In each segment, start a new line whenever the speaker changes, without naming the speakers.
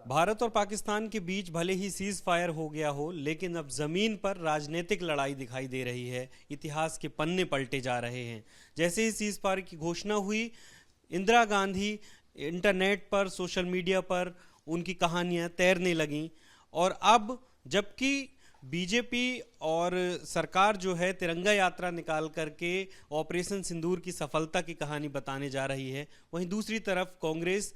भारत और पाकिस्तान के बीच भले ही सीज फायर हो गया हो, लेकिन अब जमीन पर राजनीतिक लड़ाई दिखाई दे रही है। इतिहास के पन्ने पलटे जा रहे हैं। जैसे ही सीज फायर की घोषणा हुई, इंदिरा गांधी इंटरनेट पर, सोशल मीडिया पर उनकी कहानियां तैरने लगीं। और अब जबकि बीजेपी और सरकार जो है तिरंगा यात्रा निकाल करके ऑपरेशन सिंदूर की सफलता की कहानी बताने जा रही है, वहीं दूसरी तरफ कांग्रेस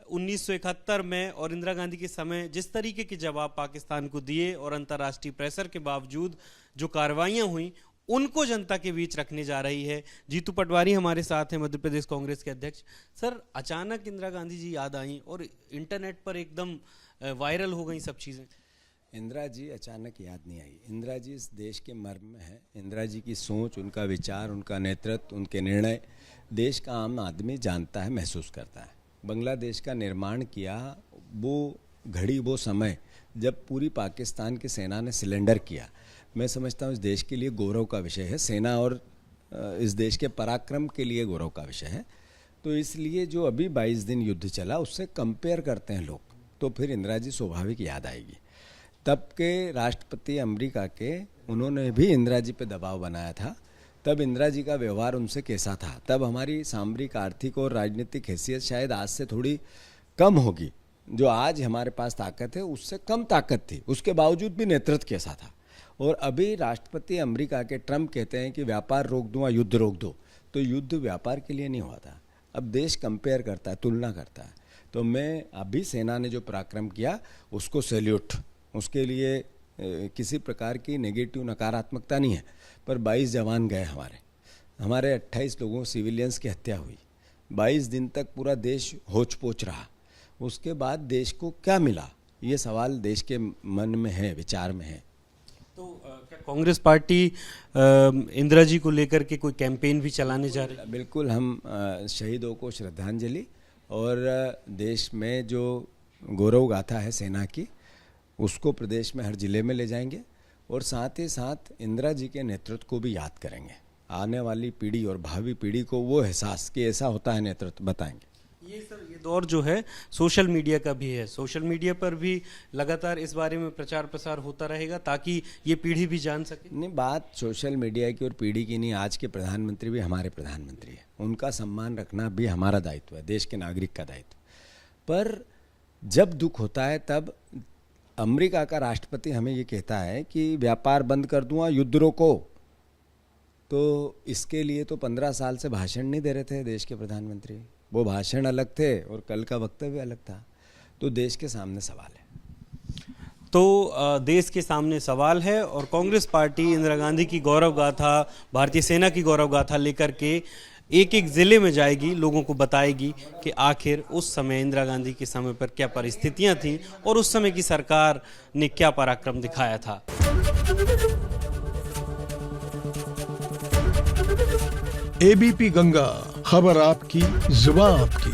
1971 में और इंदिरा गांधी के समय जिस तरीके के जवाब पाकिस्तान को दिए और अंतर्राष्ट्रीय प्रेशर के बावजूद जो कार्रवाइयां हुई, उनको जनता के बीच रखने जा रही है। जीतू पटवारी हमारे साथ हैं, मध्य प्रदेश कांग्रेस के अध्यक्ष। सर, अचानक इंदिरा गांधी जी याद आई और इंटरनेट पर एकदम वायरल हो गई सब चीज़ें।
इंदिरा जी अचानक याद नहीं आई। इंदिरा जी इस देश के मर्म में है। इंदिरा जी की सोच, उनका विचार, उनका नेतृत्व, उनके निर्णय देश का आम आदमी जानता है, महसूस करता है। बांग्लादेश का निर्माण किया, वो घड़ी, वो समय जब पूरी पाकिस्तान की सेना ने सिलेंडर किया, मैं समझता हूँ इस देश के लिए गौरव का विषय है। सेना और इस देश के पराक्रम के लिए गौरव का विषय है। तो इसलिए जो अभी 22 दिन युद्ध चला, उससे कंपेयर करते हैं लोग, तो फिर इंदिरा जी स्वाभाविक याद आएगी। तब के राष्ट्रपति अमेरिका के, उन्होंने भी इंदिरा जी पे दबाव बनाया था। तब इंदिरा जी का व्यवहार उनसे कैसा था? तब हमारी सामरिक, आर्थिक और राजनीतिक हैसियत शायद आज से थोड़ी कम होगी। जो आज हमारे पास ताकत है उससे कम ताकत थी, उसके बावजूद भी नेतृत्व कैसा था। और अभी राष्ट्रपति अमेरिका के ट्रम्प कहते हैं कि व्यापार रोक दूँ, युद्ध रोक दो। तो युद्ध व्यापार के लिए नहीं हुआ था। अब देश कंपेयर करता है, तुलना करता है। तो मैं अभी सेना ने जो पराक्रम किया उसको सैल्यूट, उसके लिए किसी प्रकार की नेगेटिव नकारात्मकता नहीं है। पर 22 जवान गए हमारे 28 लोगों सिविलियंस की हत्या हुई। 22 दिन तक पूरा देश होच पोच रहा। उसके बाद देश को क्या मिला, ये सवाल देश के मन में है, विचार में है।
तो क्या कांग्रेस पार्टी इंदिरा जी को लेकर के कोई कैंपेन भी चलाने जा रही है?
बिल्कुल, हम शहीदों को श्रद्धांजलि और देश में जो गौरव गाथा है सेना की, उसको प्रदेश में हर जिले में ले जाएंगे। और साथ ही साथ इंदिरा जी के नेतृत्व को भी याद करेंगे। आने वाली पीढ़ी और भावी पीढ़ी को वो एहसास कि ऐसा होता है नेतृत्व बताएंगे।
ये दौर जो है सोशल मीडिया का भी है। सोशल मीडिया पर भी लगातार इस बारे में प्रचार प्रसार होता रहेगा ताकि ये पीढ़ी भी जान सके।
नहीं, बात सोशल मीडिया की और पीढ़ी की नहीं। आज के प्रधानमंत्री भी हमारे प्रधानमंत्री हैं, उनका सम्मान रखना भी हमारा दायित्व है, देश के नागरिक का दायित्व। पर जब दुख होता है तब अमेरिका का राष्ट्रपति हमें ये कहता है कि व्यापार बंद कर दूंगा, युद्ध रोको। तो इसके लिए तो 15 साल से भाषण नहीं दे रहे थे देश के प्रधानमंत्री। वो भाषण अलग थे और कल का वक्तव्य अलग था। तो देश के सामने सवाल है।
तो देश के सामने सवाल है और कांग्रेस पार्टी इंदिरा गांधी की गौरव गाथा, भारतीय सेना की गौरव गाथा लेकर के एक एक जिले में जाएगी, लोगों को बताएगी कि आखिर उस समय इंदिरा गांधी के समय पर क्या परिस्थितियां थीं और उस समय की सरकार ने क्या पराक्रम दिखाया था।
एबीपी गंगा, खबर आपकी, जुबान आपकी।